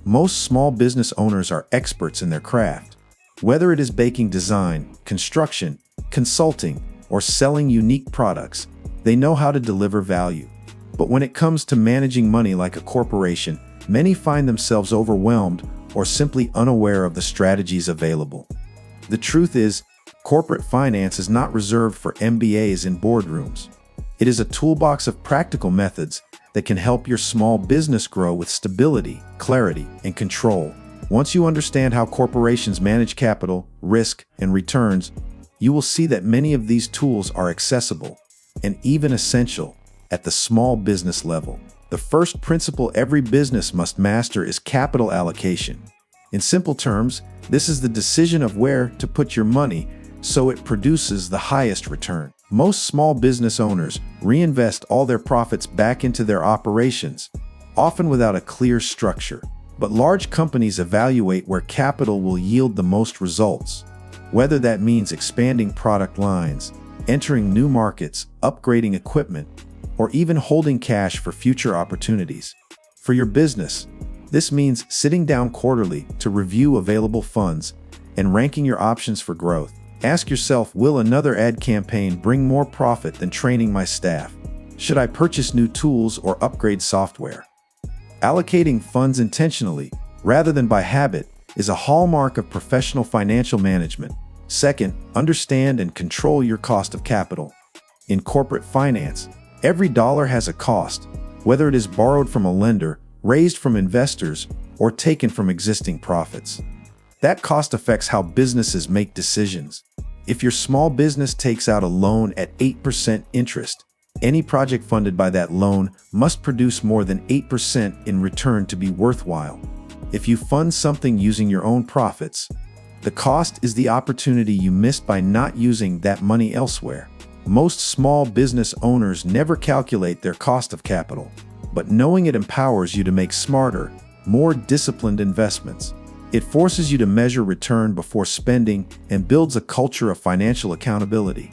Most small business owners are experts in their craft. Whether it is baking design, construction, consulting, or selling unique products, they know how to deliver value. But when it comes to managing money like a corporation, many find themselves overwhelmed or simply unaware of the strategies available. The truth is, corporate finance is not reserved for MBAs in boardrooms. It is a toolbox of practical methods that can help your small business grow with stability, clarity, and control. Once you understand how corporations manage capital, risk, and returns, you will see that many of these tools are accessible and even essential at the small business level. The first principle every business must master is capital allocation. In simple terms, this is the decision of where to put your money so it produces the highest return. Most small business owners reinvest all their profits back into their operations, often without a clear structure. But large companies evaluate where capital will yield the most results, whether that means expanding product lines, entering new markets, upgrading equipment, or even holding cash for future opportunities. For your business, this means sitting down quarterly to review available funds and ranking your options for growth. Ask yourself, will another ad campaign bring more profit than training my staff? Should I purchase new tools or upgrade software? Allocating funds intentionally, rather than by habit, is a hallmark of professional financial management. Second, understand and control your cost of capital. In corporate finance, every dollar has a cost, whether it is borrowed from a lender, raised from investors, or taken from existing profits. That cost affects how businesses make decisions. If your small business takes out a loan at 8% interest, any project funded by that loan must produce more than 8% in return to be worthwhile. If you fund something using your own profits, the cost is the opportunity you missed by not using that money elsewhere. Most small business owners never calculate their cost of capital, but knowing it empowers you to make smarter, more disciplined investments. It forces you to measure return before spending and builds a culture of financial accountability.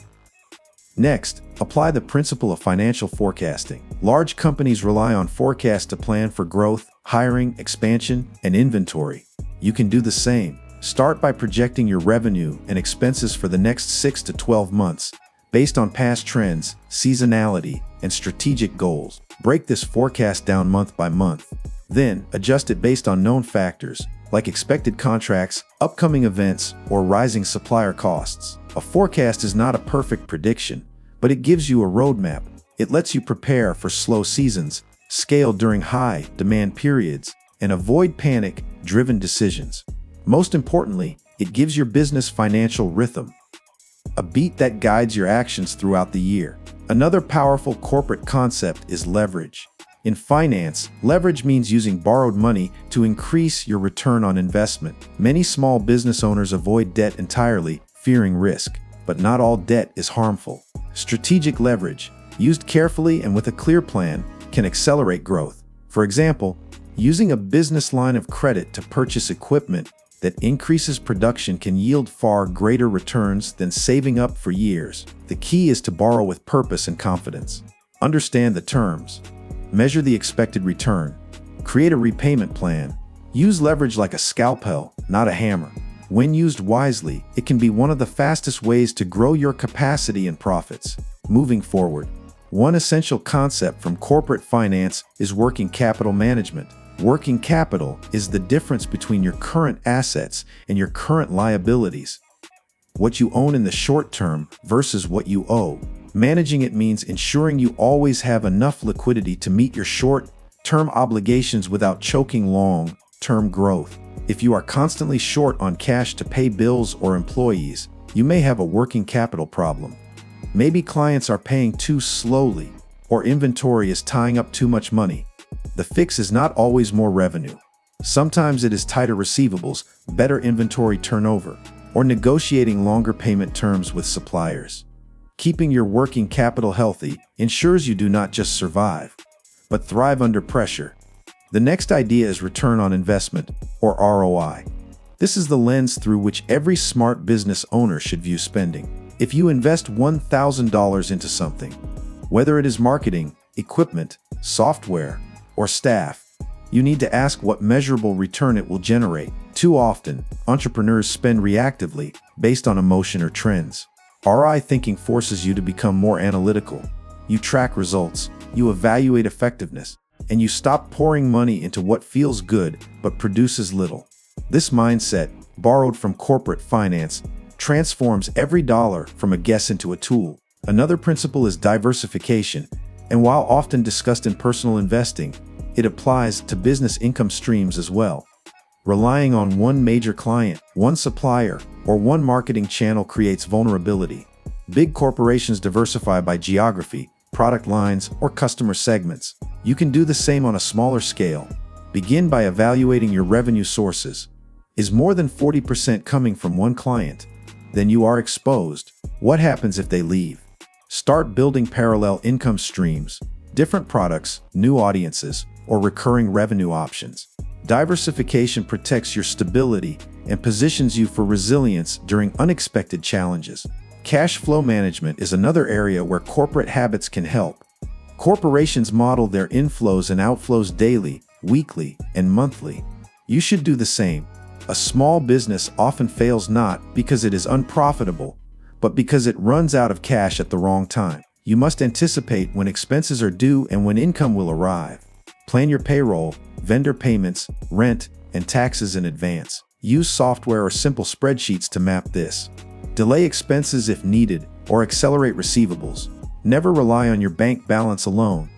Next, apply the principle of financial forecasting. Large companies rely on forecasts to plan for growth, hiring, expansion, and inventory. You can do the same. Start by projecting your revenue and expenses for the next 6 to 12 months, based on past trends, seasonality, and strategic goals. Break this forecast down month by month. Then, adjust it based on known factors, like expected contracts, upcoming events, or rising supplier costs. A forecast is not a perfect prediction, but it gives you a roadmap. It lets you prepare for slow seasons, scale during high demand periods, and avoid panic-driven decisions. Most importantly, it gives your business financial rhythm, a beat that guides your actions throughout the year. Another powerful corporate concept is leverage. In finance, leverage means using borrowed money to increase your return on investment. Many small business owners avoid debt entirely, fearing risk, but not all debt is harmful. Strategic leverage, used carefully and with a clear plan, can accelerate growth. For example, using a business line of credit to purchase equipment that increases production can yield far greater returns than saving up for years. The key is to borrow with purpose and confidence. Understand the terms. Measure the expected return. Create a repayment plan. Use leverage like a scalpel, not a hammer. When used wisely, it can be one of the fastest ways to grow your capacity and profits. Moving forward, one essential concept from corporate finance is working capital management. Working capital is the difference between your current assets and your current liabilities. What you own in the short term versus what you owe. Managing it means ensuring you always have enough liquidity to meet your short-term obligations without choking long-term growth. If you are constantly short on cash to pay bills or employees, you may have a working capital problem. Maybe clients are paying too slowly, or inventory is tying up too much money. The fix is not always more revenue. Sometimes it is tighter receivables, better inventory turnover, or negotiating longer payment terms with suppliers. Keeping your working capital healthy ensures you do not just survive, but thrive under pressure. The next idea is return on investment, or ROI. This is the lens through which every smart business owner should view spending. If you invest $1,000 into something, whether it is marketing, equipment, software, or staff, You need to ask what measurable return it will generate. Too often, entrepreneurs spend reactively, based on emotion or trends. ROI thinking forces you to become more analytical. You track results, you evaluate effectiveness, and you stop pouring money into what feels good but produces little. This mindset, borrowed from corporate finance, transforms every dollar from a guess into a tool. Another principle is diversification, and while often discussed in personal investing, it applies to business income streams as well. Relying on one major client, one supplier, or one marketing channel creates vulnerability. Big corporations diversify by geography, product lines, or customer segments. You can do the same on a smaller scale. Begin by evaluating your revenue sources. Is more than 40% coming from one client? Then you are exposed. What happens if they leave? Start building parallel income streams, different products, new audiences, or recurring revenue options. Diversification protects your stability and positions you for resilience during unexpected challenges. Cash flow management is another area where corporate habits can help. Corporations model their inflows and outflows daily, weekly, and monthly. You should do the same. A small business often fails not because it is unprofitable, but because it runs out of cash at the wrong time. You must anticipate when expenses are due and when income will arrive. Plan your payroll, vendor payments, rent, and taxes in advance. Use software or simple spreadsheets to map this. Delay expenses if needed, or accelerate receivables. Never rely on your bank balance alone.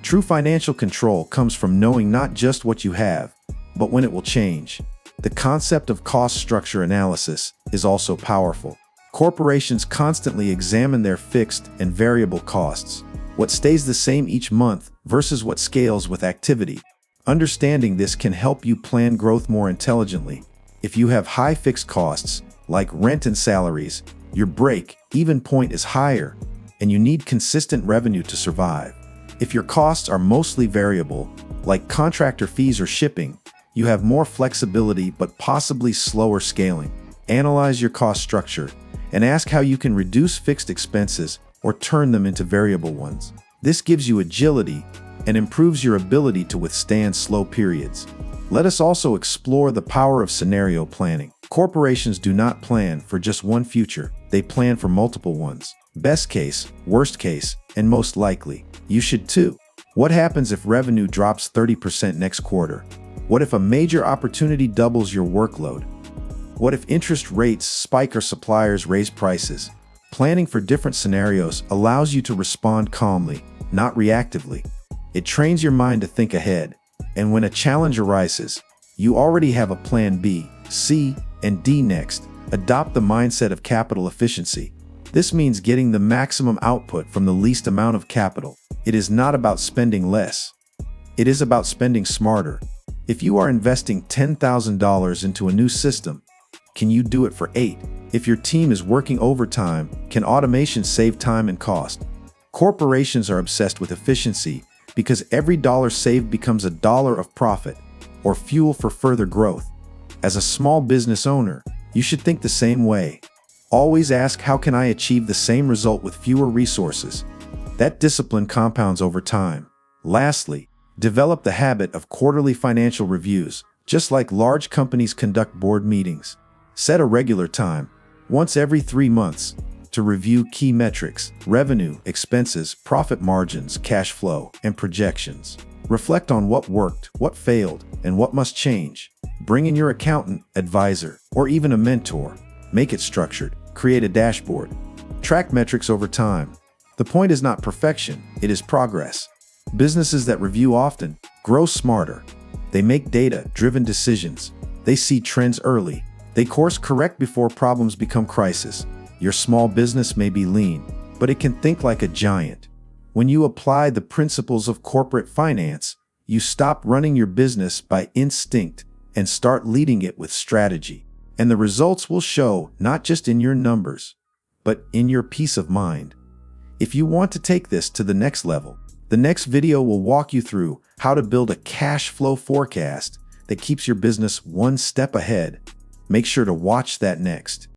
True financial control comes from knowing not just what you have, but when it will change. The concept of cost structure analysis is also powerful. Corporations constantly examine their fixed and variable costs. What stays the same each month versus what scales with activity. Understanding this can help you plan growth more intelligently. If you have high fixed costs, like rent and salaries, your break-even point is higher, and you need consistent revenue to survive. If your costs are mostly variable, like contractor fees or shipping, you have more flexibility but possibly slower scaling. Analyze your cost structure and ask how you can reduce fixed expenses or turn them into variable ones. This gives you agility and improves your ability to withstand slow periods. Let us also explore the power of scenario planning. Corporations do not plan for just one future, they plan for multiple ones. Best case, worst case, and most likely. You should too. What happens if revenue drops 30% next quarter? What if a major opportunity doubles your workload? What if interest rates spike or suppliers raise prices? Planning for different scenarios allows you to respond calmly, not reactively. It trains your mind to think ahead, and when a challenge arises, you already have a plan B, C, and D next. Adopt the mindset of capital efficiency. This means getting the maximum output from the least amount of capital. It is not about spending less. It is about spending smarter. If you are investing $10,000 into a new system, can you do it for 8? If your team is working overtime, can automation save time and cost? Corporations are obsessed with efficiency because every dollar saved becomes a dollar of profit or fuel for further growth. As a small business owner, you should think the same way. Always ask, how can I achieve the same result with fewer resources? That discipline compounds over time. Lastly, develop the habit of quarterly financial reviews, just like large companies conduct board meetings. Set a regular time, once every 3 months, to review key metrics: revenue, expenses, profit margins, cash flow, and projections. Reflect on what worked, what failed, and what must change. Bring in your accountant, advisor, or even a mentor. Make it structured. Create a dashboard. Track metrics over time. The point is not perfection, it is progress. Businesses that review often grow smarter. They make data-driven decisions. They see trends early. They course correct before problems become crisis. Your small business may be lean, but it can think like a giant. When you apply the principles of corporate finance, you stop running your business by instinct and start leading it with strategy. And the results will show not just in your numbers, but in your peace of mind. If you want to take this to the next level, the next video will walk you through how to build a cash flow forecast that keeps your business one step ahead. Make sure to watch that next.